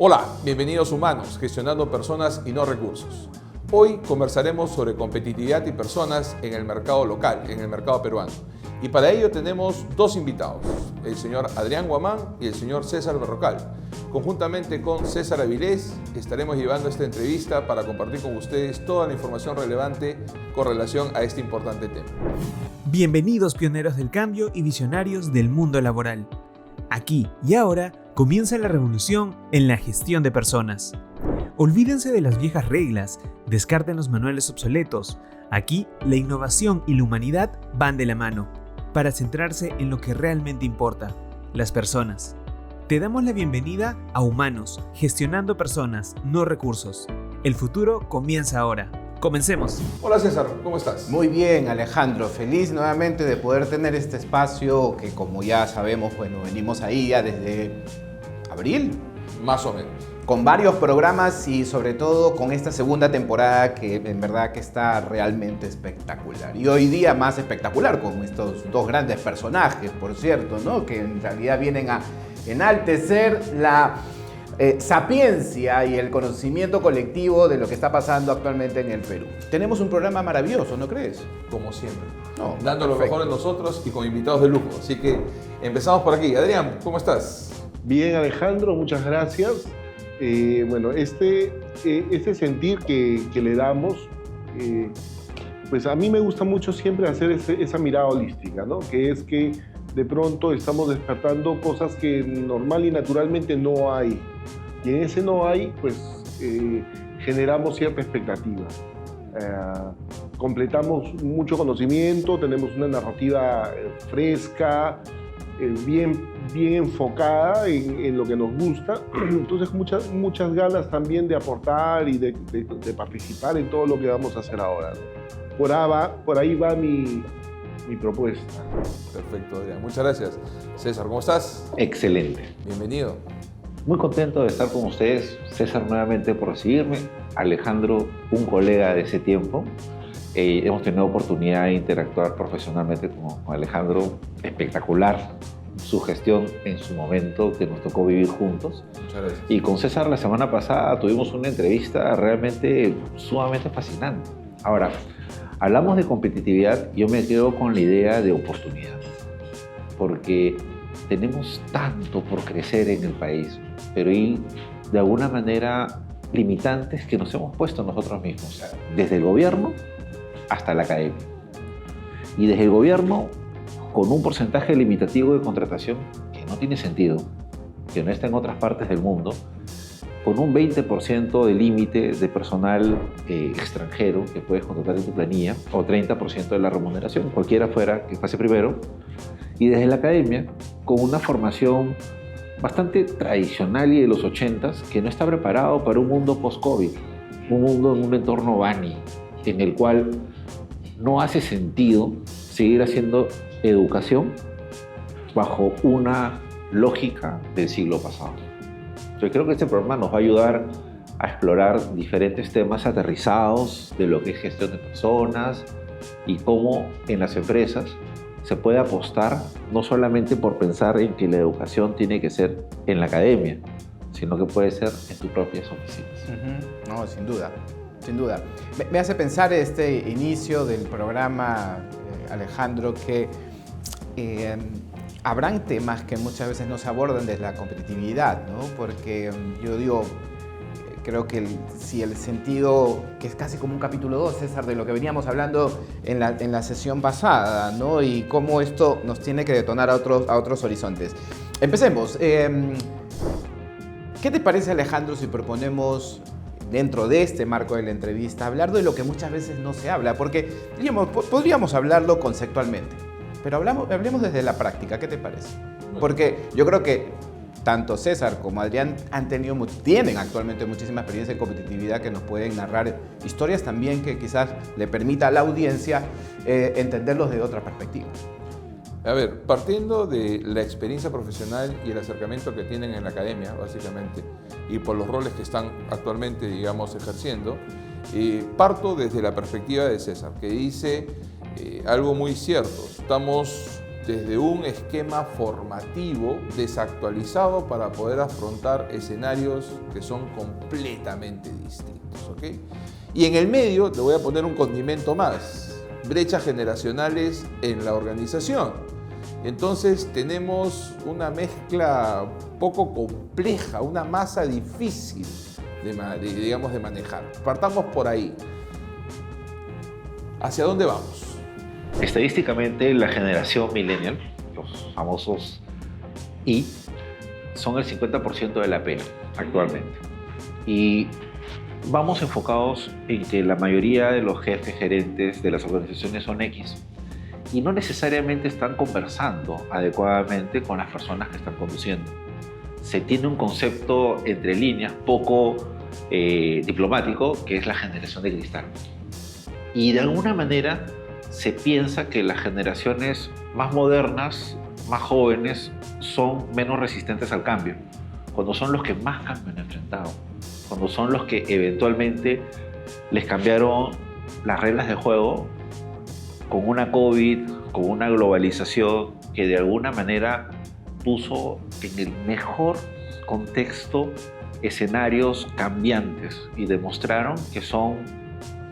Hola, bienvenidos Humanos, gestionando personas y no recursos. Hoy conversaremos sobre competitividad y personas en el mercado local, en el mercado peruano. Y para ello tenemos dos invitados, el señor Adrián Guamán y el señor César Berrocal. Conjuntamente con César Avilés estaremos llevando esta entrevista para compartir con ustedes toda la información relevante con relación a este importante tema. Bienvenidos pioneros del cambio y visionarios del mundo laboral. Aquí y ahora comienza la revolución en la gestión de personas. Olvídense de las viejas reglas, descarten los manuales obsoletos. Aquí la innovación y la humanidad van de la mano, para centrarse en lo que realmente importa, las personas. Te damos la bienvenida a Humanos, gestionando personas, no recursos. El futuro comienza ahora. Comencemos. Hola César, ¿cómo estás? Muy bien, Alejandro. Feliz nuevamente de poder tener este espacio que, como ya sabemos, venimos ahí ya desde abril. Más o menos. Con varios programas y sobre todo con esta segunda temporada que en verdad que está realmente espectacular. Y hoy día más espectacular con estos dos grandes personajes, por cierto, ¿no? Que en realidad vienen a enaltecer la sapiencia y el conocimiento colectivo de lo que está pasando actualmente en el Perú. Tenemos un programa maravilloso, ¿no crees? Como siempre. No, dando lo mejor de nosotros y con invitados de lujo. Así que empezamos por aquí. Adrián, ¿cómo estás? Bien, Alejandro, muchas gracias. Este sentir que le damos, pues a mí me gusta mucho siempre hacer esa mirada holística, ¿no? Que es que de pronto estamos despertando cosas que normal y naturalmente no hay. Y en ese no hay, pues generamos cierta expectativa. Completamos mucho conocimiento, tenemos una narrativa fresca, bien enfocada en lo que nos gusta. Entonces muchas ganas también de aportar y de participar en todo lo que vamos a hacer ahora, ¿no? Por ahí va mi propuesta. Perfecto, Adrián. Muchas gracias. César, ¿cómo estás? Excelente. Bienvenido. Muy contento de estar con ustedes. César, nuevamente por recibirme. Alejandro, un colega de ese tiempo. Hemos tenido oportunidad de interactuar profesionalmente con Alejandro. Espectacular su gestión en su momento, que nos tocó vivir juntos. Muchas gracias. Y con César la semana pasada tuvimos una entrevista realmente sumamente fascinante. Ahora, hablamos de competitividad, yo me quedo con la idea de oportunidad, porque tenemos tanto por crecer en el país, pero hay de alguna manera limitantes que nos hemos puesto nosotros mismos, desde el gobierno hasta la academia. Y desde el gobierno, con un porcentaje limitativo de contratación que no tiene sentido, que no está en otras partes del mundo, con un 20% de límite de personal extranjero que puedes contratar en tu planilla, o 30% de la remuneración, cualquiera fuera que pase primero, y desde la academia, con una formación bastante tradicional y de los 80s, que no está preparado para un mundo post-COVID, un mundo en un entorno BANI, en el cual no hace sentido seguir haciendo educación bajo una lógica del siglo pasado. Yo creo que este programa nos va a ayudar a explorar diferentes temas aterrizados de lo que es gestión de personas y cómo en las empresas se puede apostar no solamente por pensar en que la educación tiene que ser en la academia, sino que puede ser en tus propias oficinas. No, sin duda, sin duda. Me hace pensar este inicio del programa, Alejandro, que habrán temas que muchas veces no se abordan desde la competitividad, ¿no? Porque yo digo, creo que si el sentido, que es casi como un capítulo 2, César, de lo que veníamos hablando en la sesión pasada, ¿no? Y cómo esto nos tiene que detonar a otros horizontes. Empecemos. ¿Qué te parece, Alejandro, si proponemos, dentro de este marco de la entrevista, hablar de lo que muchas veces no se habla? Porque podríamos hablarlo conceptualmente, pero hablemos desde la práctica. ¿Qué te parece? Porque yo creo que tanto César como Adrián tienen actualmente muchísima experiencia en competitividad que nos pueden narrar historias también que quizás le permita a la audiencia entenderlos de otra perspectiva. A ver, partiendo de la experiencia profesional y el acercamiento que tienen en la academia, básicamente, y por los roles que están actualmente, digamos, ejerciendo, parto desde la perspectiva de César, que dice algo muy cierto. Estamos desde un esquema formativo desactualizado para poder afrontar escenarios que son completamente distintos, ¿ok? Y en el medio te voy a poner un condimento más, brechas generacionales en la organización. Entonces tenemos una mezcla poco compleja, una masa difícil de manejar. Partamos por ahí. ¿Hacia dónde vamos? Estadísticamente, la generación millennial, los famosos Y, son el 50% de la pena actualmente. Y vamos enfocados en que la mayoría de los jefes gerentes de las organizaciones son X y no necesariamente están conversando adecuadamente con las personas que están conduciendo. Se tiene un concepto entre líneas poco diplomático, que es la generación de cristal. Y de alguna manera se piensa que las generaciones más modernas, más jóvenes, son menos resistentes al cambio, cuando son los que más cambio han enfrentado, cuando son los que eventualmente les cambiaron las reglas de juego con una COVID, con una globalización que de alguna manera puso en el mejor contexto escenarios cambiantes y demostraron que son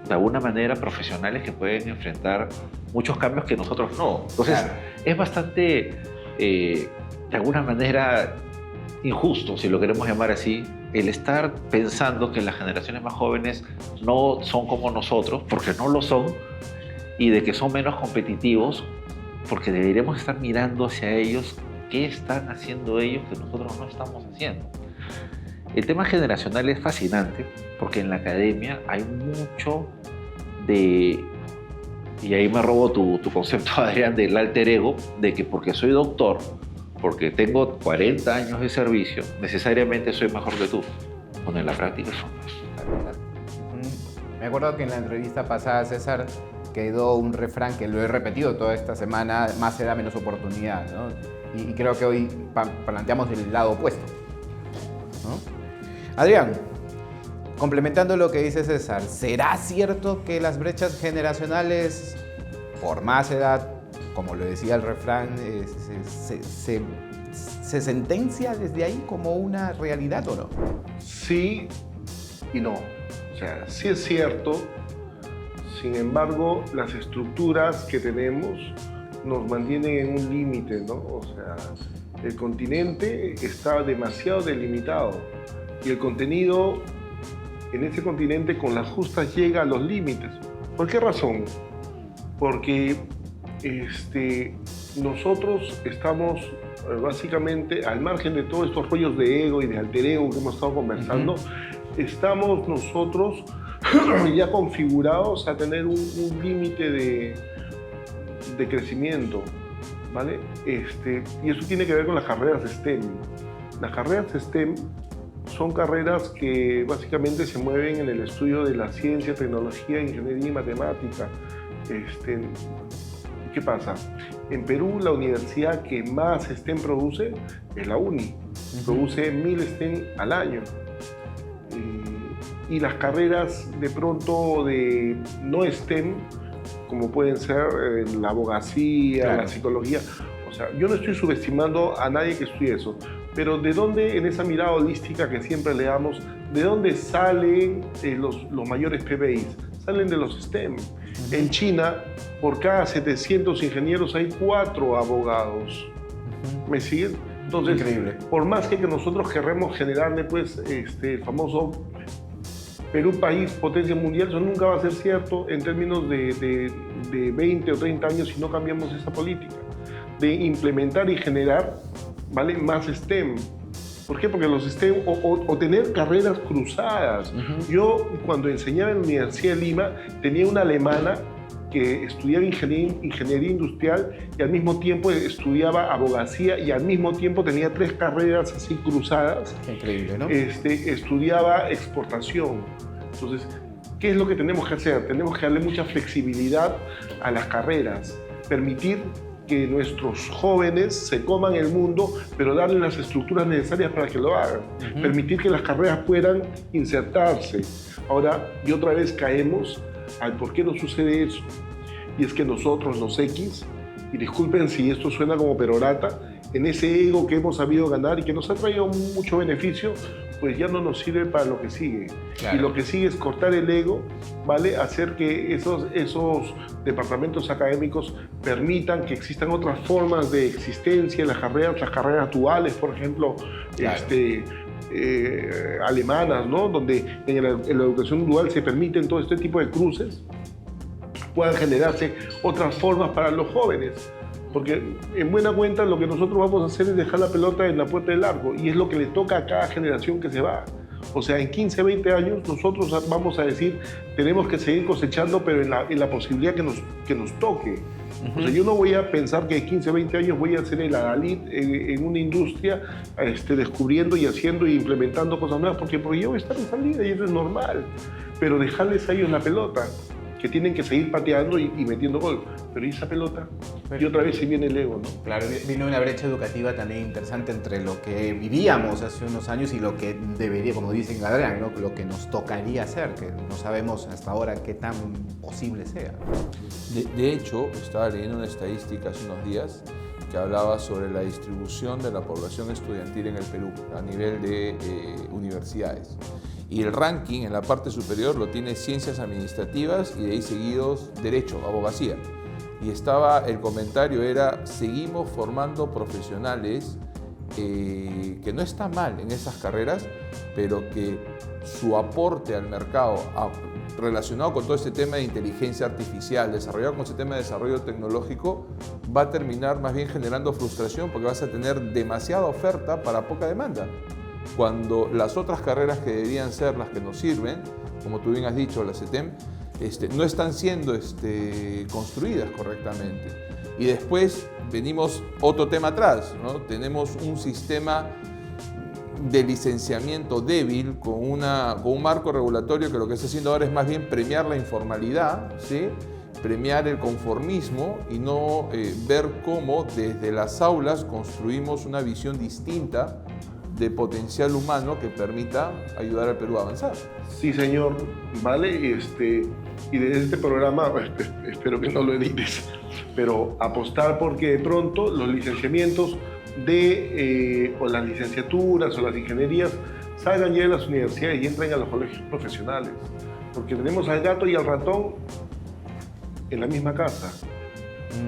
de alguna manera profesionales que pueden enfrentar muchos cambios que nosotros no. Entonces, claro, es bastante, de alguna manera, injusto, si lo queremos llamar así, el estar pensando que las generaciones más jóvenes no son como nosotros, porque no lo son, y de que son menos competitivos, porque deberíamos estar mirando hacia ellos qué están haciendo ellos que nosotros no estamos haciendo. El tema generacional es fascinante porque en la academia hay mucho de, y ahí me robo tu concepto, Adrián, del alter ego, de que porque soy doctor, porque tengo 40 años de servicio, necesariamente soy mejor que tú. Cuando en la práctica eso no es. Me acuerdo que en la entrevista pasada, César, quedó un refrán que lo he repetido toda esta semana: más edad, menos oportunidad, ¿no? Y creo que hoy planteamos el lado opuesto, ¿no? Adrián, complementando lo que dice César, ¿será cierto que las brechas generacionales por más edad, como lo decía el refrán, se sentencia desde ahí como una realidad o no? Sí y no. O sea, sí es cierto. Sin embargo, las estructuras que tenemos nos mantienen en un límite, ¿no? O sea, el continente está demasiado delimitado y el contenido en ese continente con las justas llega a los límites. ¿Por qué razón? Porque nosotros estamos básicamente al margen de todos estos rollos de ego y de alter ego que hemos estado conversando. Estamos nosotros ya configurados a tener un límite de crecimiento, ¿vale? Y eso tiene que ver con las carreras STEM. Las carreras STEM son carreras que básicamente se mueven en el estudio de la ciencia, tecnología, ingeniería y matemática. ¿Qué pasa? En Perú, la universidad que más STEM produce es la UNI. Produce 1000 STEM al año. Y las carreras de pronto de no STEM, como pueden ser la abogacía, claro, la psicología. O sea, yo no estoy subestimando a nadie que estudie eso, pero ¿de dónde, en esa mirada holística que siempre le damos, de dónde salen los mayores PBIs? Salen de los STEM. En China, por cada 700 ingenieros hay 4 abogados. ¿Me siguen? Entonces, increíble. Por más que nosotros querremos generarle pues, el famoso Perú país, potencia mundial, eso nunca va a ser cierto en términos de 20 o 30 años si no cambiamos esa política de implementar y generar, ¿vale?, más STEM. ¿Por qué? Porque los STEM, o tener carreras cruzadas. Yo, cuando enseñaba en la Universidad de Lima, tenía una alemana que estudiaba ingeniería industrial y al mismo tiempo estudiaba abogacía y al mismo tiempo tenía 3 carreras así cruzadas. Qué increíble, ¿no? Estudiaba exportación. Entonces, ¿qué es lo que tenemos que hacer? Tenemos que darle mucha flexibilidad a las carreras, permitir que nuestros jóvenes se coman el mundo, pero darle las estructuras necesarias para que lo hagan. Permitir que las carreras puedan insertarse. Ahora, y otra vez caemos al por qué no sucede eso. Y es que nosotros, los X, y disculpen si esto suena como perorata, en ese ego que hemos sabido ganar y que nos ha traído mucho beneficio, pues ya no nos sirve para lo que sigue. Claro. Y lo que sigue es cortar el ego, ¿vale? Hacer que esos departamentos académicos permitan que existan otras formas de existencia, las carreras duales, por ejemplo, Claro. alemanas, ¿no? Donde en la educación dual se permiten todo este tipo de cruces, puedan generarse otras formas para los jóvenes. Porque en buena cuenta lo que nosotros vamos a hacer es dejar la pelota en la puerta del arco, y es lo que le toca a cada generación que se va. O sea, en 15, 20 años nosotros vamos a decir, tenemos que seguir cosechando, pero en la posibilidad que nos toque. O sea, yo no voy a pensar que en 15, 20 años voy a ser el adalid en una industria descubriendo y haciendo e implementando cosas nuevas, porque yo voy a estar en salida y eso es normal. Pero dejarles a ellos la pelota, que tienen que seguir pateando y metiendo gol. Pero ¿y esa pelota? Y otra vez se viene el ego, ¿no? Claro, vino una brecha educativa también interesante entre lo que vivíamos hace unos años y lo que debería, como dicen Adrián, ¿no? Lo que nos tocaría hacer, que no sabemos hasta ahora qué tan posible sea. De hecho, estaba leyendo una estadística hace unos días que hablaba sobre la distribución de la población estudiantil en el Perú a nivel de universidades. Y el ranking en la parte superior lo tiene Ciencias Administrativas y de ahí seguidos Derecho, Abogacía. Y el comentario era, seguimos formando profesionales que no está mal en esas carreras, pero que su aporte al mercado relacionado con todo este tema de inteligencia artificial, desarrollado con este tema de desarrollo tecnológico, va a terminar más bien generando frustración porque vas a tener demasiada oferta para poca demanda. Cuando las otras carreras que deberían ser las que nos sirven, como tú bien has dicho, la CETEM, no están siendo construidas correctamente. Y después venimos otro tema atrás, ¿no? Tenemos un sistema de licenciamiento débil con un marco regulatorio que lo que está haciendo ahora es más bien premiar la informalidad, ¿sí? Premiar el conformismo y no ver cómo desde las aulas construimos una visión distinta de potencial humano que permita ayudar al Perú a avanzar. Sí, señor, ¿vale? Y desde este programa, espero que no lo edites, pero apostar porque de pronto los licenciamientos o las licenciaturas o las ingenierías salgan ya de las universidades y entren a los colegios profesionales. Porque tenemos al gato y al ratón en la misma casa,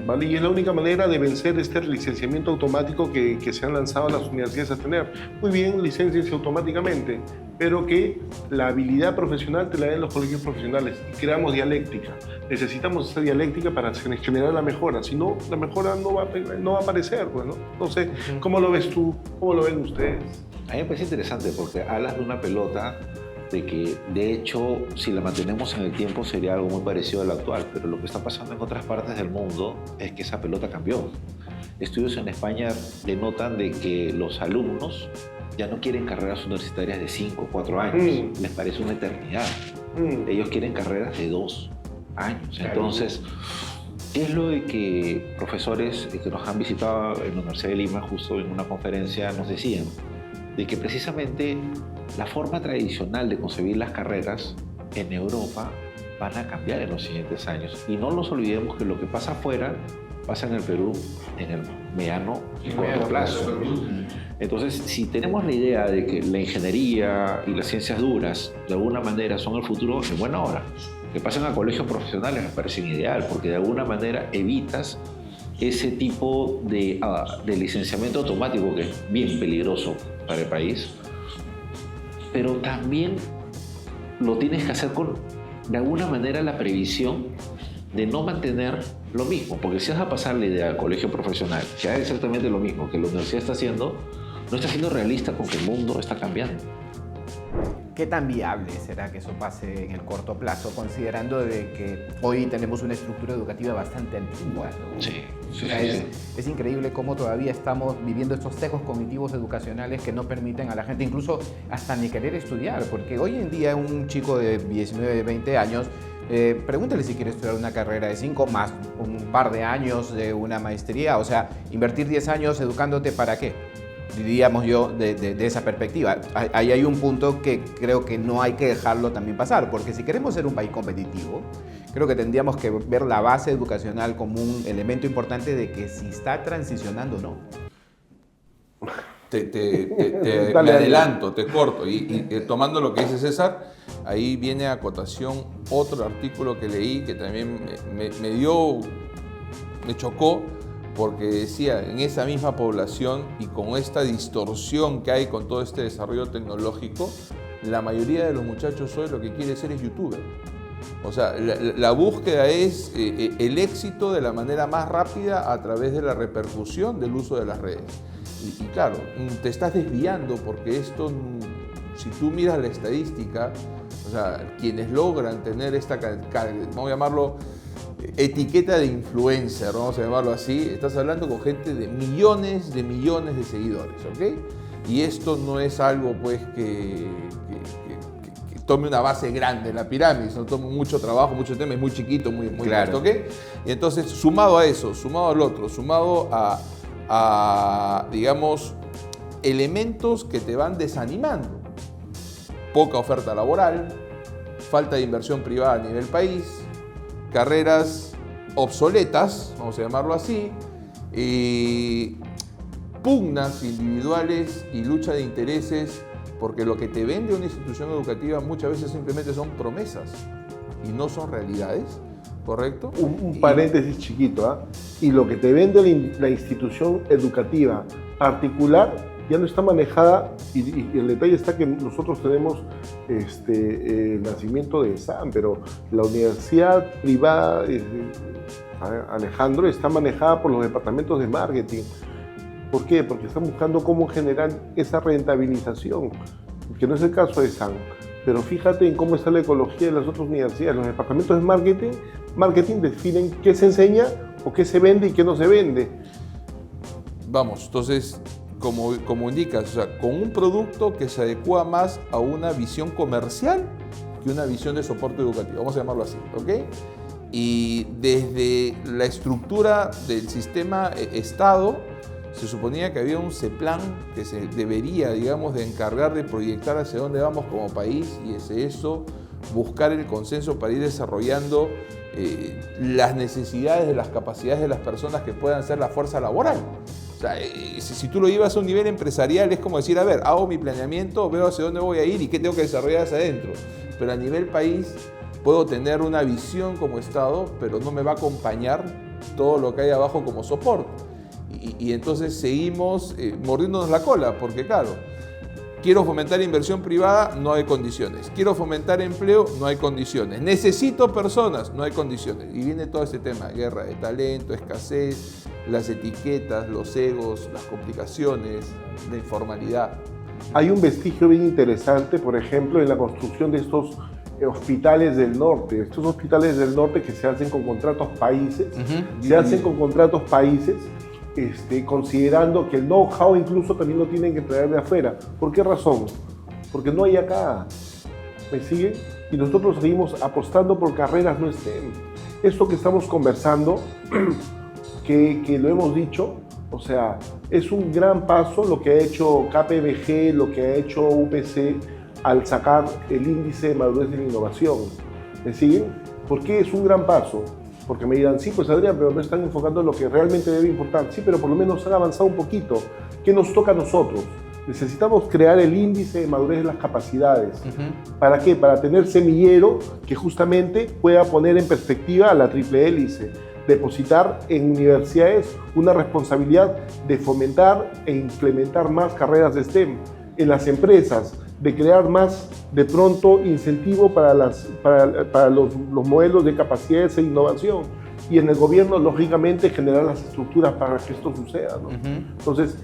¿vale? Y es la única manera de vencer este licenciamiento automático que se han lanzado las universidades a tener. Muy bien, licenciense automáticamente, pero que la habilidad profesional te la den los colegios profesionales y creamos dialéctica. Necesitamos esa dialéctica para generar la mejora, si no, la mejora no va a aparecer, pues, ¿no? No sé, ¿cómo lo ves tú? ¿Cómo lo ven ustedes? A mí me parece interesante porque hablas de una pelota de que, de hecho, si la mantenemos en el tiempo sería algo muy parecido al actual, pero lo que está pasando en otras partes del mundo es que esa pelota cambió. Estudios en España denotan de que los alumnos ya no quieren carreras universitarias de 5 o 4 años, les parece una eternidad. Ellos quieren carreras de 2 años. Entonces, ¿qué es lo de que profesores que nos han visitado en la Universidad de Lima, justo en una conferencia, nos decían? De que precisamente la forma tradicional de concebir las carreras en Europa van a cambiar en los siguientes años. Y no nos olvidemos que lo que pasa afuera pasa en el Perú en el mediano y corto plazo. Entonces, si tenemos la idea de que la ingeniería y las ciencias duras de alguna manera son el futuro, en buena hora. Que pasen a colegios profesionales me parece ideal, porque de alguna manera evitas ese tipo de licenciamiento automático que es bien peligroso para el país, pero también lo tienes que hacer con, de alguna manera, la previsión de no mantener lo mismo, porque si vas a pasar la idea al colegio profesional, que haga exactamente lo mismo que la universidad está haciendo, no está siendo realista con que el mundo está cambiando. ¿Qué tan viable será que eso pase en el corto plazo, considerando de que hoy tenemos una estructura educativa bastante antigua, ¿no? Sí. Es increíble cómo todavía estamos viviendo estos sesgos cognitivos educacionales que no permiten a la gente incluso hasta ni querer estudiar, porque hoy en día un chico de 19, 20 años, pregúntale si quiere estudiar una carrera de 5 más un par de años de una maestría, o sea, invertir 10 años educándote ¿para qué? Diríamos yo, de esa perspectiva. Ahí hay un punto que creo que no hay que dejarlo también pasar, porque si queremos ser un país competitivo, creo que tendríamos que ver la base educacional como un elemento importante de que si está transicionando o no. Me adelanto, te corto. Y tomando lo que dice César, ahí viene a acotación otro artículo que leí que también me chocó, porque decía, en esa misma población y con esta distorsión que hay con todo este desarrollo tecnológico, la mayoría de los muchachos hoy lo que quiere ser es youtuber. O sea, la búsqueda es el éxito de la manera más rápida a través de la repercusión del uso de las redes. Y claro, te estás desviando porque esto, si tú miras la estadística, o sea, quienes logran tener esta, vamos a llamarlo, etiqueta de influencer, vamos a llamarlo así, estás hablando con gente de millones de seguidores, ¿ok? Y esto no es algo pues que tome una base grande en la pirámide, no toma mucho trabajo, mucho tema, es muy chiquito, muy claro. ¿ok? Y entonces, sumado a eso, sumado al otro, sumado a, digamos, elementos que te van desanimando. Poca oferta laboral, falta de inversión privada a nivel país, carreras obsoletas, vamos a llamarlo así, y pugnas individuales y lucha de intereses, porque lo que te vende una institución educativa muchas veces simplemente son promesas y no son realidades, ¿correcto? Un paréntesis chiquito, ¿ah? Y lo que te vende la institución educativa particular ya no está manejada, y el detalle está que nosotros tenemos el nacimiento de SAM, pero la universidad privada, Alejandro, está manejada por los departamentos de marketing. ¿Por qué? Porque están buscando cómo generar esa rentabilización, que no es el caso de SAM. Pero fíjate en cómo está la ecología de las otras universidades. Los departamentos de marketing definen qué se enseña o qué se vende y qué no se vende. Vamos, entonces, como indicas, o sea, con un producto que se adecua más a una visión comercial que una visión de soporte educativo, vamos a llamarlo así, ¿ok? Y desde la estructura del sistema Estado, se suponía que había un CEPLAN que se debería, digamos, de encargar de proyectar hacia dónde vamos como país, y es eso, buscar el consenso para ir desarrollando las necesidades de las capacidades de las personas que puedan ser la fuerza laboral. O sea, si tú lo llevas a un nivel empresarial, es como decir, a ver, hago mi planeamiento, veo hacia dónde voy a ir y qué tengo que desarrollar hacia adentro. Pero a nivel país puedo tener una visión como Estado, pero no me va a acompañar todo lo que hay abajo como soporte. Y entonces seguimos mordiéndonos la cola, porque claro, quiero fomentar inversión privada, no hay condiciones. Quiero fomentar empleo, no hay condiciones. Necesito personas, no hay condiciones. Y viene todo este tema, guerra de talento, escasez, las etiquetas, los egos, las complicaciones, la informalidad. Hay un vestigio bien interesante, por ejemplo, en la construcción de estos hospitales del norte. Estos hospitales del norte que se hacen con contratos países, considerando que el know-how incluso también lo tienen que traer de afuera. ¿Por qué razón? Porque no hay acá. ¿Me siguen? Y nosotros seguimos apostando por carreras no STEM. Esto que estamos conversando, que lo hemos dicho, o sea, es un gran paso lo que ha hecho KPMG, lo que ha hecho UPC al sacar el índice de madurez de la innovación. ¿Me siguen? ¿Por qué es un gran paso? Porque me dirán, sí, pues Adrián, pero no están enfocando en lo que realmente debe importar. Sí, pero por lo menos han avanzado un poquito. ¿Qué nos toca a nosotros? Necesitamos crear el índice de madurez de las capacidades. ¿Para qué? Para tener semillero que justamente pueda poner en perspectiva a la triple hélice. Depositar en universidades una responsabilidad de fomentar e implementar más carreras de STEM. En las empresas, de crear más, de pronto, incentivo para los modelos de capacidades e innovación. Y en el gobierno, lógicamente, generar las estructuras para que esto suceda, ¿no? Entonces,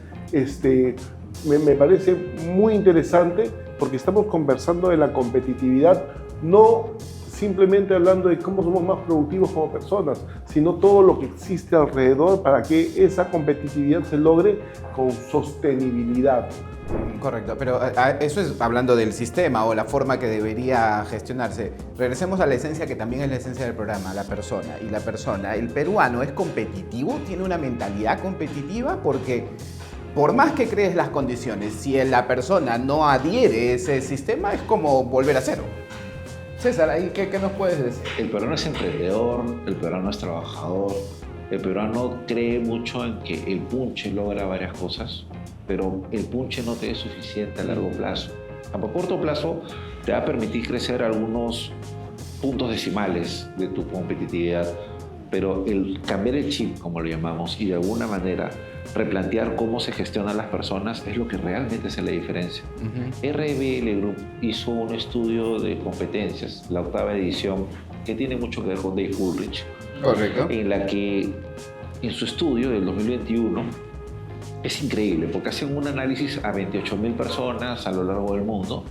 me parece muy interesante porque estamos conversando de la competitividad, no simplemente hablando de cómo somos más productivos como personas, sino todo lo que existe alrededor para que esa competitividad se logre con sostenibilidad. Correcto, pero eso es hablando del sistema o la forma que debería gestionarse. Regresemos a la esencia, que también es la esencia del programa, la persona. Y la persona, el peruano es competitivo, tiene una mentalidad competitiva, porque por más que crees las condiciones, si la persona no adhiere a ese sistema, es como volver a cero. César, ¿ahí qué nos puedes decir? El peruano es emprendedor, el peruano es trabajador, el peruano cree mucho en que el punche logra varias cosas, pero el punche no te es suficiente a largo plazo. A corto plazo te va a permitir crecer algunos puntos decimales de tu competitividad, pero el cambiar el chip, como lo llamamos, y de alguna manera replantear cómo se gestionan las personas es lo que realmente hace la diferencia. RBL Group hizo un estudio de competencias, la 8ª edición, que tiene mucho que ver con Dave Ulrich. Correcto. En la que en su estudio del 2021 es increíble porque hacen un análisis a 28.000 personas a lo largo del mundo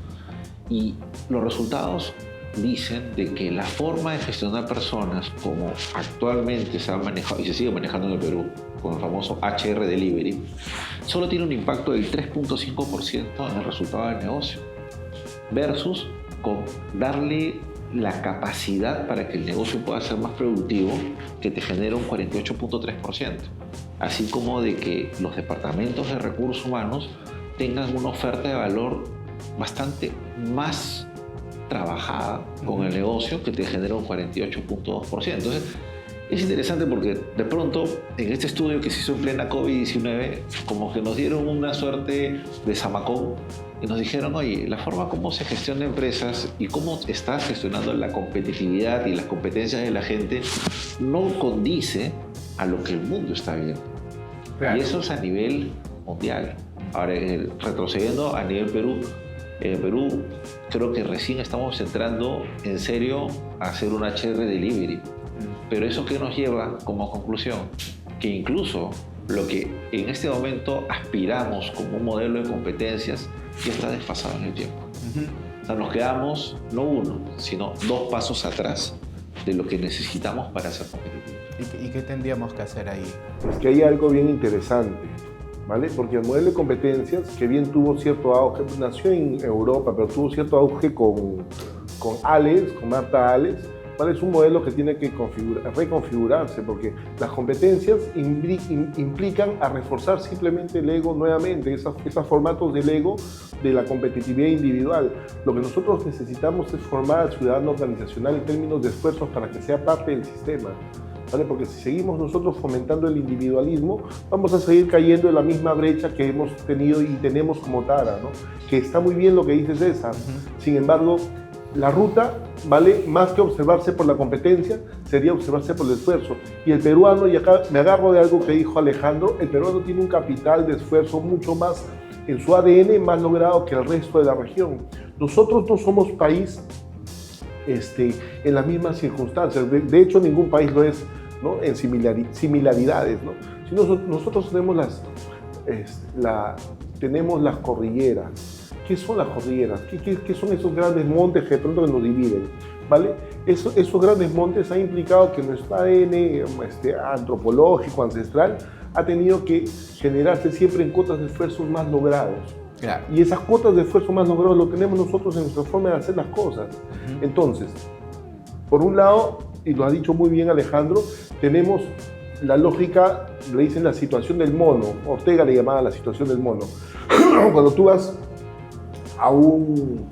y los resultados dicen de que la forma de gestionar personas como actualmente se ha manejado y se sigue manejando en el Perú con el famoso HR Delivery solo tiene un impacto del 3.5% en el resultado del negocio versus con darle la capacidad para que el negocio pueda ser más productivo que te genera un 48.3%. Así como de que los departamentos de recursos humanos tengan una oferta de valor bastante más trabajada con el negocio que te genera un 48.2%. Entonces, es interesante porque de pronto en este estudio que se hizo en plena COVID-19 como que nos dieron una suerte de zamacón y nos dijeron, oye, la forma como se gestiona empresas y cómo estás gestionando la competitividad y las competencias de la gente no condice a lo que el mundo está viendo. Claro. Y eso es a nivel mundial. Ahora, retrocediendo a nivel Perú, en Perú creo que recién estamos entrando en serio a hacer un HR Delivery. Pero eso que nos lleva como conclusión, que incluso lo que en este momento aspiramos como un modelo de competencias ya está desfasado en el tiempo. O sea, nos quedamos no uno, sino 2 pasos atrás de lo que necesitamos para ser competitivos. ¿Y qué tendríamos que hacer ahí? Es que hay algo bien interesante, ¿vale? Porque el modelo de competencias, que bien tuvo cierto auge, nació en Europa, pero tuvo cierto auge con Alex, con Marta Alex, ¿vale? Es un modelo que tiene que reconfigurarse porque las competencias implican a reforzar simplemente el ego nuevamente, esos formatos del ego de la competitividad individual. Lo que nosotros necesitamos es formar al ciudadano organizacional en términos de esfuerzos para que sea parte del sistema, ¿vale? Porque si seguimos nosotros fomentando el individualismo, vamos a seguir cayendo en la misma brecha que hemos tenido y tenemos como tara, ¿no? Que está muy bien lo que dice César. Sin embargo, la ruta, ¿vale? Más que observarse por la competencia, sería observarse por el esfuerzo. Y el peruano, y acá me agarro de algo que dijo Alejandro, el peruano tiene un capital de esfuerzo mucho más en su ADN, más logrado que el resto de la región. Nosotros no somos país en las mismas circunstancias. De hecho, ningún país lo es, ¿no? En similaridades, ¿no? Si nosotros tenemos las cordilleras. ¿Qué son las cordilleras? ¿Qué son esos grandes montes que de pronto nos dividen? ¿Vale? Esos grandes montes han implicado que nuestro ADN antropológico, ancestral, ha tenido que generarse siempre en cuotas de esfuerzos más logrados. Claro. Y esas cuotas de esfuerzo más logrados lo tenemos nosotros en nuestra forma de hacer las cosas. Entonces, por un lado, y lo ha dicho muy bien Alejandro, tenemos la lógica, le dicen la situación del mono. Ortega le llamaba la situación del mono. Cuando tú vas a un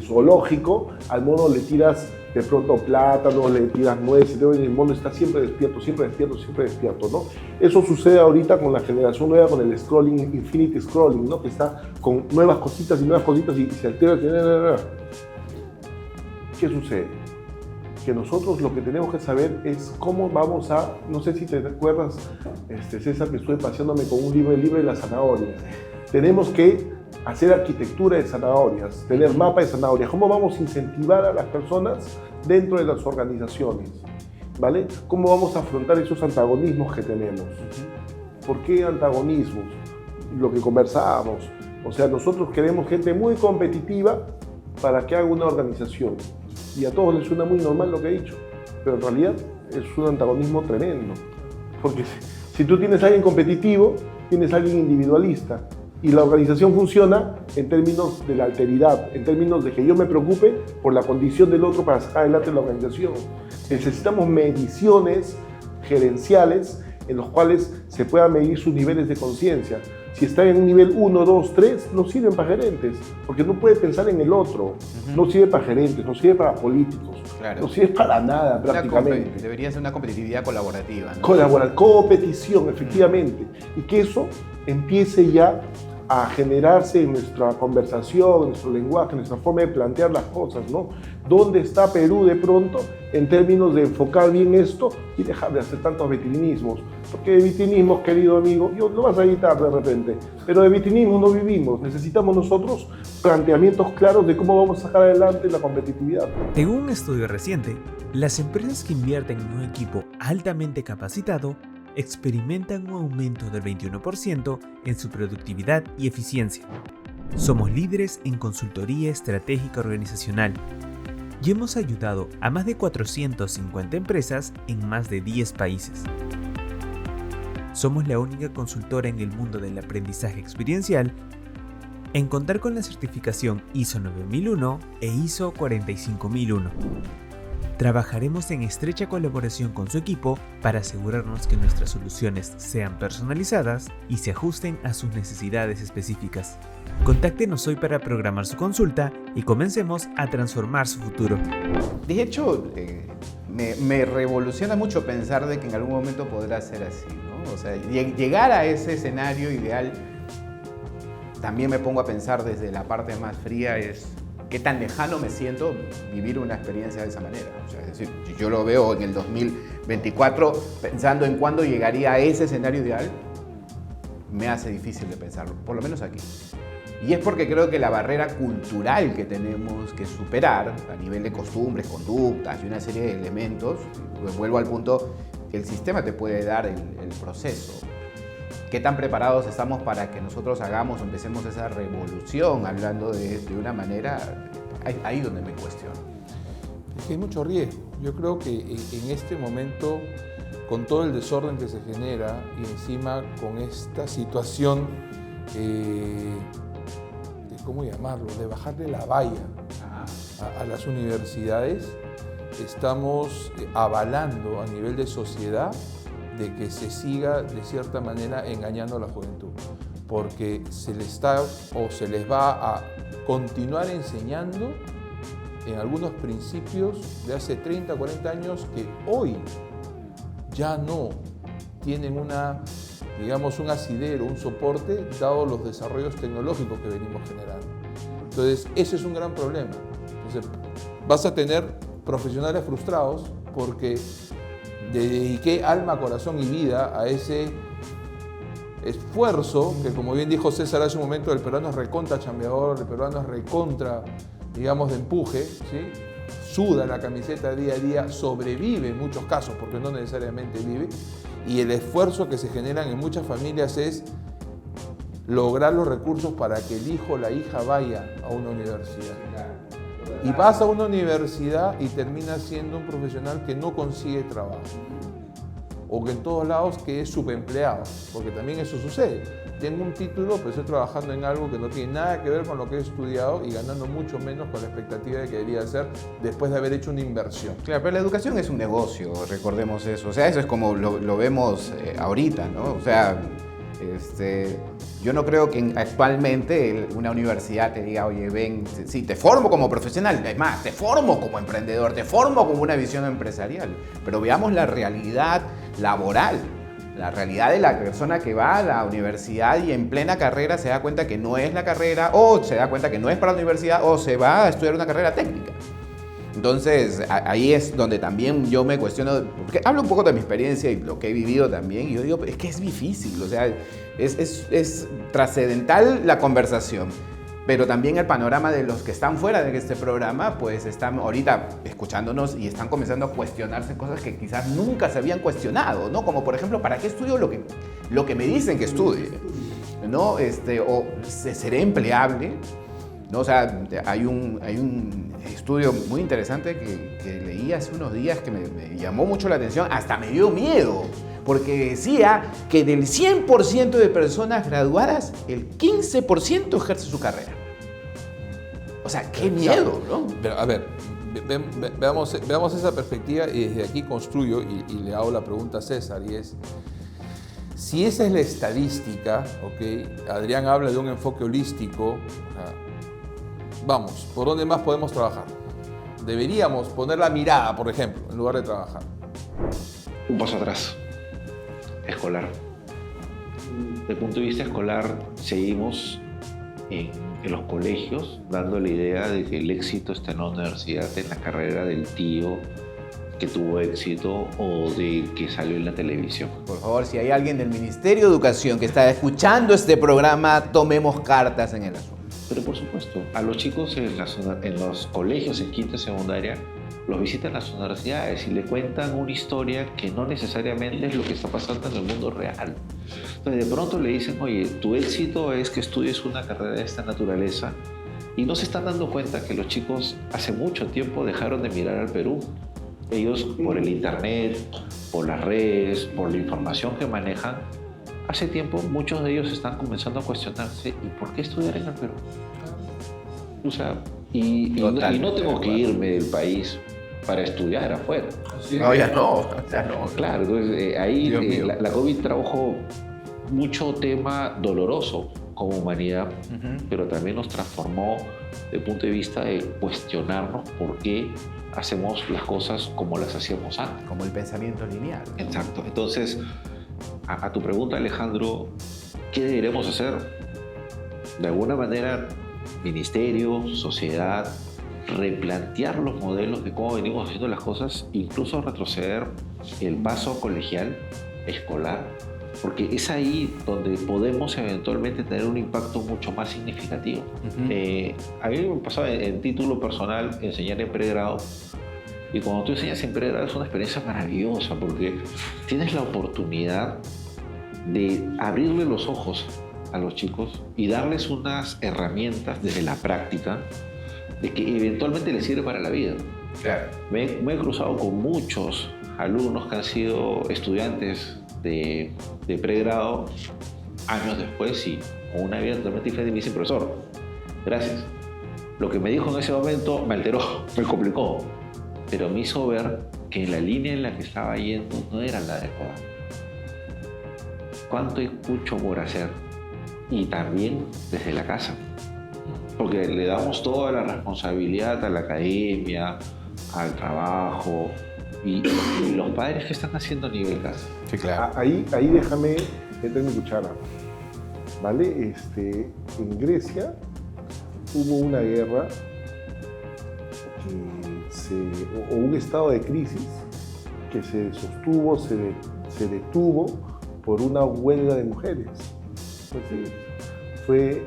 zoológico, al mono le tiras de pronto plátanos, le tiras nueces, y el mono está siempre despierto, ¿no? Eso sucede ahorita con la generación nueva, con el scrolling, infinity scrolling, ¿no? Que está con nuevas cositas y se altera. ¿Qué sucede? Que nosotros lo que tenemos que saber es cómo vamos a, no sé si te recuerdas, César, que estuve paseándome con un libro, el libro de la zanahoria. Tenemos que hacer arquitectura de zanahorias, tener mapa de zanahorias, cómo vamos a incentivar a las personas dentro de las organizaciones, ¿vale? Cómo vamos a afrontar esos antagonismos que tenemos. ¿Por qué antagonismos? Lo que conversábamos, o sea, nosotros queremos gente muy competitiva para que haga una organización, y a todos les suena muy normal lo que he dicho, pero en realidad es un antagonismo tremendo, porque si tú tienes a alguien competitivo, tienes a alguien individualista, y la organización funciona en términos de la alteridad, en términos de que yo me preocupe por la condición del otro para sacar adelante la organización. Necesitamos mediciones gerenciales en los cuales se puedan medir sus niveles de conciencia. Si está en un nivel 1, 2, 3, no sirven para gerentes, porque no puede pensar en el otro. No sirve para gerentes, no sirve para políticos, no sirve para nada prácticamente. Debería ser una competitividad colaborativa, ¿no? Competición, efectivamente. Y que eso empiece ya a generarse en nuestra conversación, en nuestro lenguaje, en nuestra forma de plantear las cosas, ¿no? ¿Dónde está Perú de pronto en términos de enfocar bien esto y dejar de hacer tantos vitrinismos? Porque de vitrinismos, querido amigo, lo vas a editar de repente, pero de vitrinismo no vivimos. Necesitamos nosotros planteamientos claros de cómo vamos a sacar adelante la competitividad. Según un estudio reciente, las empresas que invierten en un equipo altamente capacitado experimentan un aumento del 21% en su productividad y eficiencia. Somos líderes en consultoría estratégica organizacional y hemos ayudado a más de 450 empresas en más de 10 países. Somos la única consultora en el mundo del aprendizaje experiencial en contar con la certificación ISO 9001 e ISO 45001. Trabajaremos en estrecha colaboración con su equipo para asegurarnos que nuestras soluciones sean personalizadas y se ajusten a sus necesidades específicas. Contáctenos hoy para programar su consulta y comencemos a transformar su futuro. De hecho, me revoluciona mucho pensar de que en algún momento podrá ser así, ¿no? O sea, llegar a ese escenario ideal, también me pongo a pensar desde la parte más fría, es qué tan lejano me siento vivir una experiencia de esa manera. O sea, es decir, yo lo veo en el 2024 pensando en cuándo llegaría a ese escenario ideal, me hace difícil de pensarlo, por lo menos aquí. Y es porque creo que la barrera cultural que tenemos que superar a nivel de costumbres, conductas y una serie de elementos, pues vuelvo al punto, el sistema te puede dar el proceso. ¿Qué tan preparados estamos para que nosotros hagamos o empecemos esa revolución hablando de una manera? Ahí donde me cuestiono. Es que hay mucho riesgo. Yo creo que en este momento, con todo el desorden que se genera y encima con esta situación, ¿cómo llamarlo?, de bajarle la valla a las universidades, estamos avalando a nivel de sociedad de que se siga de cierta manera engañando a la juventud, porque se les va a continuar enseñando en algunos principios de hace 30, 40 años que hoy ya no tienen un asidero, un soporte, dado los desarrollos tecnológicos que venimos generando. Entonces, ese es un gran problema. Entonces, vas a tener profesionales frustrados porque dediqué alma, corazón y vida a ese esfuerzo que, como bien dijo César hace un momento, el peruano es recontra chambeador, el peruano es recontra, digamos, de empuje, ¿sí? Suda la camiseta día a día, sobrevive en muchos casos, porque no necesariamente vive, y el esfuerzo que se generan en muchas familias es lograr los recursos para que el hijo o la hija vaya a una universidad. Y vas a una universidad y terminas siendo un profesional que no consigue trabajo. O que en todos lados que es subempleado, porque también eso sucede. Tengo un título, pero estoy trabajando en algo que no tiene nada que ver con lo que he estudiado y ganando mucho menos con la expectativa de que debería hacer después de haber hecho una inversión. Claro, pero la educación es un negocio, recordemos eso. O sea, eso es como lo vemos ahorita, ¿no? O sea, yo no creo que actualmente una universidad te diga, oye, ven, sí, te formo como profesional, es más, te formo como emprendedor, te formo como una visión empresarial, pero veamos la realidad laboral, la realidad de la persona que va a la universidad y en plena carrera se da cuenta que no es la carrera, o se da cuenta que no es para la universidad, o se va a estudiar una carrera técnica. Entonces, ahí es donde también yo me cuestiono, porque hablo un poco de mi experiencia y lo que he vivido también, y yo digo, es que es difícil, o sea, es trascendental la conversación, pero también el panorama de los que están fuera de este programa, pues están ahorita escuchándonos y están comenzando a cuestionarse cosas que quizás nunca se habían cuestionado, ¿no? Como por ejemplo, ¿para qué estudio lo que me dicen que estudie? ¿No? O ¿seré empleable? ¿No? O sea, hay un estudio muy interesante que leí hace unos días que me llamó mucho la atención, hasta me dio miedo, porque decía que del 100% de personas graduadas, el 15% ejerce su carrera. O sea, qué miedo, ¿no? Pero, a ver, veamos esa perspectiva y desde aquí construyo y le hago la pregunta a César, y es, Si esa es la estadística, ¿ok? Adrián habla de un enfoque holístico. Vamos, ¿por dónde más podemos trabajar? Deberíamos poner la mirada, por ejemplo, en lugar de trabajar. Un paso atrás. Escolar. Desde el punto de vista escolar, seguimos en los colegios dando la idea de que el éxito está en la universidad, en la carrera del tío que tuvo éxito o de que salió en la televisión. Por favor, si hay alguien del Ministerio de Educación que está escuchando este programa, tomemos cartas en el asunto. Pero por supuesto, a los chicos en los colegios, en quinta y secundaria, los visitan las universidades y le cuentan una historia que no necesariamente es lo que está pasando en el mundo real. Entonces de pronto le dicen, oye, tu éxito es que estudies una carrera de esta naturaleza, y no se están dando cuenta que los chicos hace mucho tiempo dejaron de mirar al Perú. Ellos, por el internet, por las redes, por la información que manejan, hace tiempo muchos de ellos están comenzando a cuestionarse, ¿y por qué estudiar en el Perú? O sea, y no tengo que irme del país para estudiar afuera. No, ya no. Claro, entonces ahí la COVID trajo mucho tema doloroso como humanidad, pero también nos transformó desde el punto de vista de cuestionarnos por qué hacemos las cosas como las hacíamos antes. Como el pensamiento lineal. Exacto. Entonces, a tu pregunta, Alejandro, ¿qué deberíamos hacer? De alguna manera, ministerio, sociedad, replantear los modelos de cómo venimos haciendo las cosas, incluso retroceder el paso colegial, escolar, porque es ahí donde podemos eventualmente tener un impacto mucho más significativo. A mí me pasaba en título personal enseñar en pregrado, y cuando tú enseñas en pregrado es una experiencia maravillosa porque tienes la oportunidad de abrirle los ojos a los chicos y darles unas herramientas desde la práctica de que eventualmente les sirve para la vida. Claro. Me he cruzado con muchos alumnos que han sido estudiantes de pregrado años después y con una vida totalmente diferente, y me dicen, profesor, gracias. Lo que me dijo en ese momento me alteró, me complicó, pero me hizo ver que la línea en la que estaba yendo no era la adecuada. ¿Cuánto hay mucho por hacer? Y también desde la casa, porque le damos toda la responsabilidad a la academia, al trabajo, y los padres que están haciendo a nivel casa. Sí, claro. Ahí déjame meter mi cuchara, ¿vale? En Grecia hubo una guerra o un estado de crisis que se sostuvo, se detuvo por una huelga de mujeres. Pues sí, fue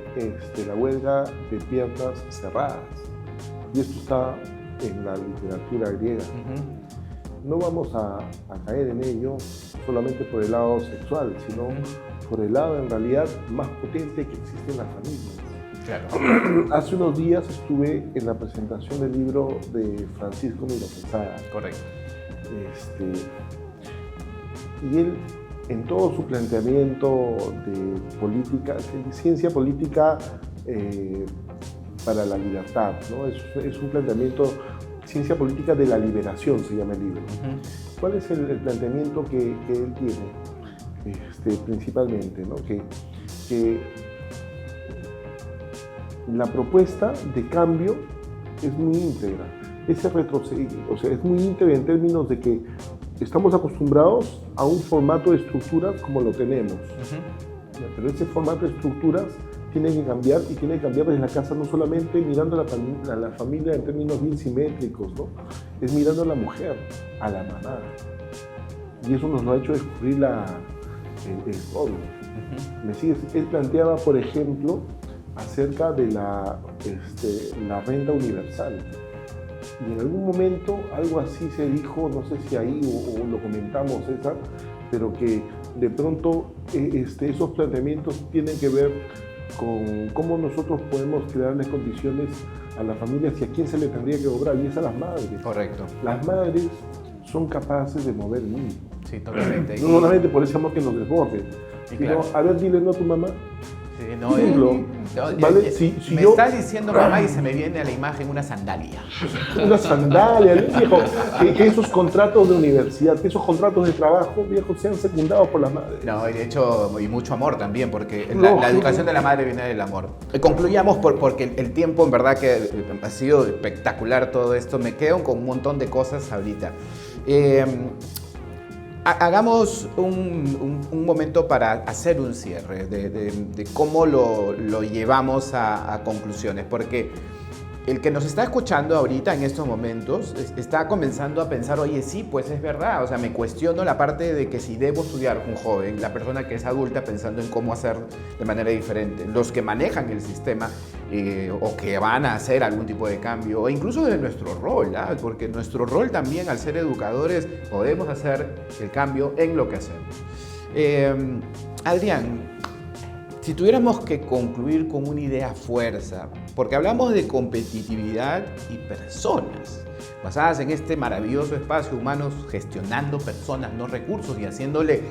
la huelga de piernas cerradas. Y esto está en la literatura griega. No vamos a caer en ello solamente por el lado sexual, sino por el lado en realidad más potente que existe en las familias. Claro. Hace unos días estuve en la presentación del libro de Francisco Miró Quesada. Correcto. Y él, en todo su planteamiento de política, de ciencia política para la libertad, ¿no? Es un planteamiento, ciencia política de la liberación se llama el libro. ¿Cuál es el planteamiento que él tiene? Principalmente, ¿no? Que la propuesta de cambio es muy íntegra. Ese retroceso, es muy íntegra en términos de que estamos acostumbrados a un formato de estructuras como lo tenemos. Pero ese formato de estructuras tiene que cambiar, y tiene que cambiar desde la casa, no solamente mirando a la familia en términos bien simétricos, ¿no? Es mirando a la mujer, a la mamá. Y eso nos lo ha hecho descubrir el COVID. ¿Me sigues? Él planteaba, por ejemplo, acerca de la renta universal. Y en algún momento algo así se dijo, no sé si ahí o lo comentamos, César, pero que de pronto esos planteamientos tienen que ver con cómo nosotros podemos crearles condiciones a las familias y a quién se le tendría que obrar, y es a las madres. Correcto. Las madres son capaces de mover niños. Sí, totalmente. No solamente por ese amor que nos desborde, sino, claro. a ver, dile no a tu mamá. Sí, no, ejemplo, ¿Vale? Me estás diciendo, mamá, y se me viene a la imagen una sandalia. Una sandalia, viejo, que esos contratos de universidad, que esos contratos de trabajo, viejo, sean secundados por las madres. No, y de hecho, y mucho amor también, porque la educación de la madre viene del amor. Concluyamos porque el tiempo, en verdad, que ha sido espectacular todo esto. Me quedo con un montón de cosas ahorita. Hagamos un momento para hacer un cierre de cómo lo llevamos a conclusiones, porque el que nos está escuchando ahorita en estos momentos está comenzando a pensar, oye, sí, pues es verdad, o sea, me cuestiono la parte de que si debo estudiar un joven, la persona que es adulta pensando en cómo hacer de manera diferente, los que manejan el sistema o que van a hacer algún tipo de cambio, o incluso de nuestro rol, ¿ah? Porque nuestro rol también al ser educadores podemos hacer el cambio en lo que hacemos. Adrián, si tuviéramos que concluir con una idea fuerza, porque hablamos de competitividad y personas, basadas en este maravilloso espacio humanos, gestionando personas, no recursos, y haciéndole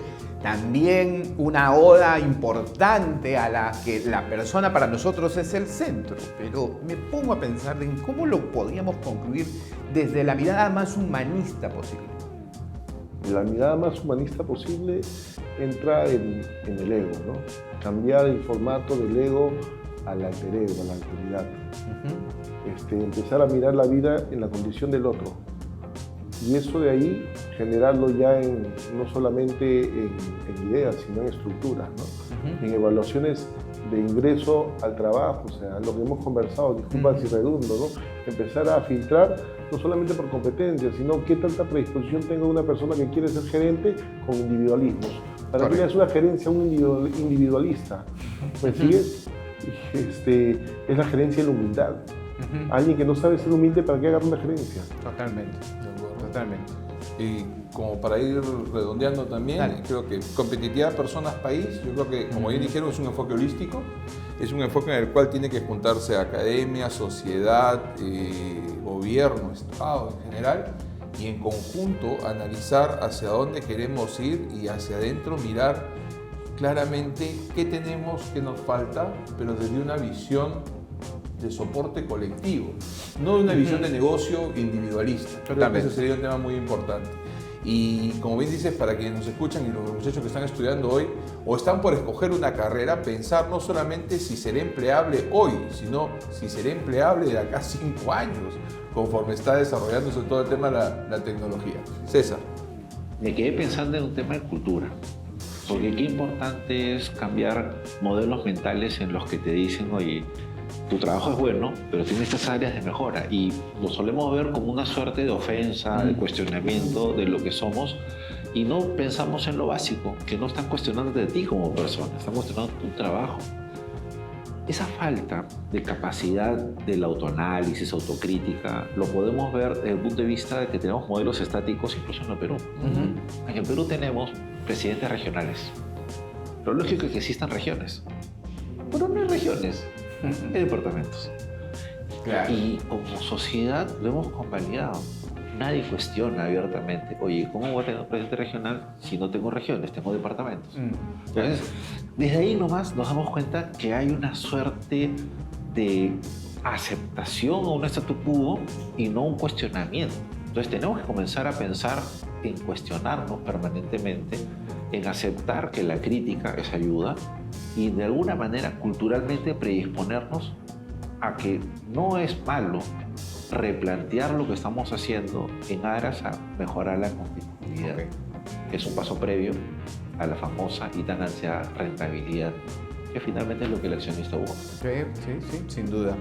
también una oda importante a la que la persona para nosotros es el centro. Pero me pongo a pensar en cómo lo podríamos concluir desde la mirada más humanista posible. La mirada más humanista posible entra en el ego, ¿no? Cambiar el formato del ego al alter ego, a la alteridad. Empezar a mirar la vida en la condición del otro. Y eso de ahí, generarlo ya no solamente en ideas, sino en estructuras, ¿no? En evaluaciones de ingreso al trabajo, o sea, lo que hemos conversado, disculpa si redundo, ¿no? Empezar a filtrar no solamente por competencias, sino qué tanta predisposición tenga una persona que quiere ser gerente con individualismos. Para que es una gerencia individualista, ¿me sigues? Es la gerencia de la humildad. Alguien que no sabe ser humilde, ¿para qué agarra una gerencia? Totalmente, totalmente. Y como para ir redondeando también, Dale. creo que competitividad personas-país, yo creo que, como bien dijeron, es un enfoque holístico, es un enfoque en el cual tiene que juntarse academia, sociedad, gobierno, Estado en general, y en conjunto analizar hacia dónde queremos ir y hacia adentro mirar claramente qué tenemos, qué nos falta, pero desde una visión de soporte colectivo, no de una visión de negocio individualista. Creo que ese sería un tema muy importante. Y como bien dices, para quienes nos escuchan y los muchachos que están estudiando hoy o están por escoger una carrera, pensar no solamente si seré empleable hoy, sino si seré empleable de acá a 5 años, conforme está desarrollándose todo el tema de la tecnología. César. Me quedé pensando en un tema de cultura, porque qué importante es cambiar modelos mentales en los que te dicen, oye, tu trabajo es bueno, pero tiene estas áreas de mejora, y lo solemos ver como una suerte de ofensa, de cuestionamiento de lo que somos, y no pensamos en lo básico, que no están cuestionando de ti como persona, están cuestionando tu trabajo. Esa falta de capacidad del autoanálisis, autocrítica, lo podemos ver desde el punto de vista de que tenemos modelos estáticos incluso en el Perú. En el Perú tenemos presidentes regionales. Lo lógico es que existan regiones, pero no hay regiones, hay departamentos. Claro. Y como sociedad lo hemos convalidado. Nadie cuestiona abiertamente, oye, ¿cómo voy a tener un presidente regional si no tengo regiones, tengo departamentos? Entonces, desde ahí nomás nos damos cuenta que hay una suerte de aceptación a un statu quo y no un cuestionamiento. Entonces tenemos que comenzar a pensar en cuestionarnos permanentemente, en aceptar que la crítica es ayuda y de alguna manera culturalmente predisponernos a que no es malo replantear lo que estamos haciendo en aras a mejorar la competitividad, que es un paso previo a la famosa y tan ansiada rentabilidad, que finalmente es lo que el accionista busca. Sí, sin duda.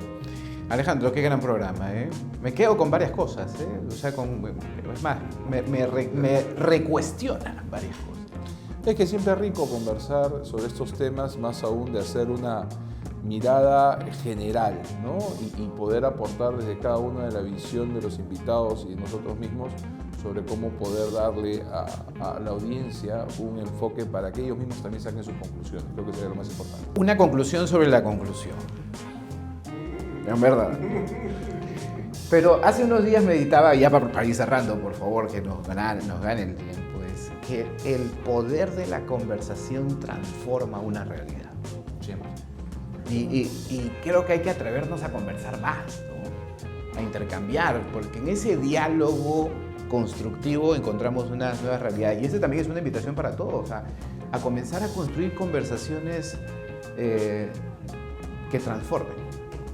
Alejandro, qué gran programa, ¿eh? Me quedo con varias cosas, ¿eh? O sea, es más, me recuestiona varias cosas. Es que siempre es rico conversar sobre estos temas, más aún de hacer una mirada general, ¿no? Y poder aportar desde cada una de la visión de los invitados y de nosotros mismos sobre cómo poder darle a la audiencia un enfoque para que ellos mismos también saquen sus conclusiones. Creo que sería lo más importante. Una conclusión sobre la conclusión. En verdad. Pero hace unos días meditaba, ya para ir cerrando, por favor, que nos gane el tiempo, es que el poder de la conversación transforma una realidad. Siempre. Y creo que hay que atrevernos a conversar más, ¿no? A intercambiar, porque en ese diálogo constructivo encontramos unas nuevas realidades. Y esta también es una invitación para todos, a comenzar a construir conversaciones que transformen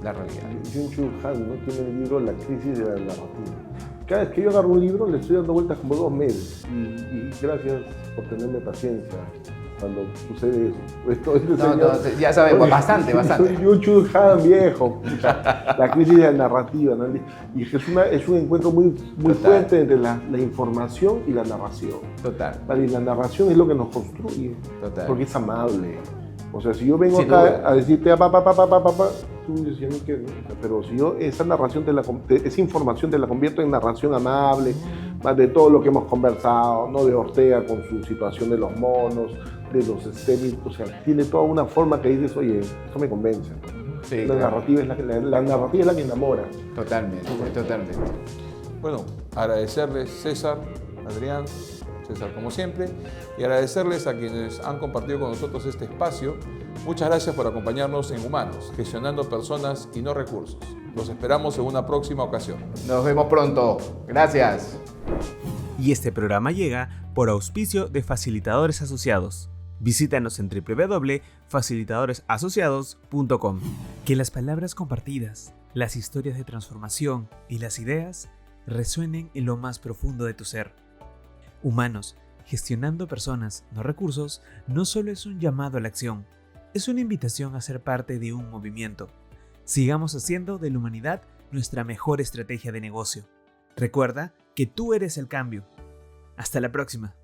la realidad. Byung-Chul Han, ¿no?, tiene el libro La crisis de la narrativa. Cada vez que yo agarro un libro le estoy dando vueltas como 2 meses. Y gracias por tenerme paciencia cuando sucede eso. Ya sabemos, bastante. Soy Byung-Chul Han, viejo. La crisis de la narrativa, ¿no? Y es un encuentro muy fuerte entre la información y la narración. Total. Vale, y la narración es lo que nos construye. Total. Porque es amable. O sea, si yo vengo Sin acá duda. a decirte tú dices, "Ya no quiero", pero si yo esa narración esa información te la convierto en narración amable, más de todo lo que hemos conversado, ¿no? De Ortega con su situación de los monos, de los STEMI, o sea, tiene toda una forma que dices, oye, eso me convence. Sí, La claro. narrativa es la que enamora. Totalmente. Bueno, agradecerles César, Adrián, César como siempre, y agradecerles a quienes han compartido con nosotros este espacio. Muchas gracias por acompañarnos en Humanos, gestionando personas y no recursos. Los esperamos en una próxima ocasión. Nos vemos pronto. Gracias. Y este programa llega por auspicio de Facilitadores Asociados. Visítanos en www.facilitadoresasociados.com. Que las palabras compartidas, las historias de transformación y las ideas resuenen en lo más profundo de tu ser. Humanos, gestionando personas, no recursos, no solo es un llamado a la acción, es una invitación a ser parte de un movimiento. Sigamos haciendo de la humanidad nuestra mejor estrategia de negocio. Recuerda que tú eres el cambio. Hasta la próxima.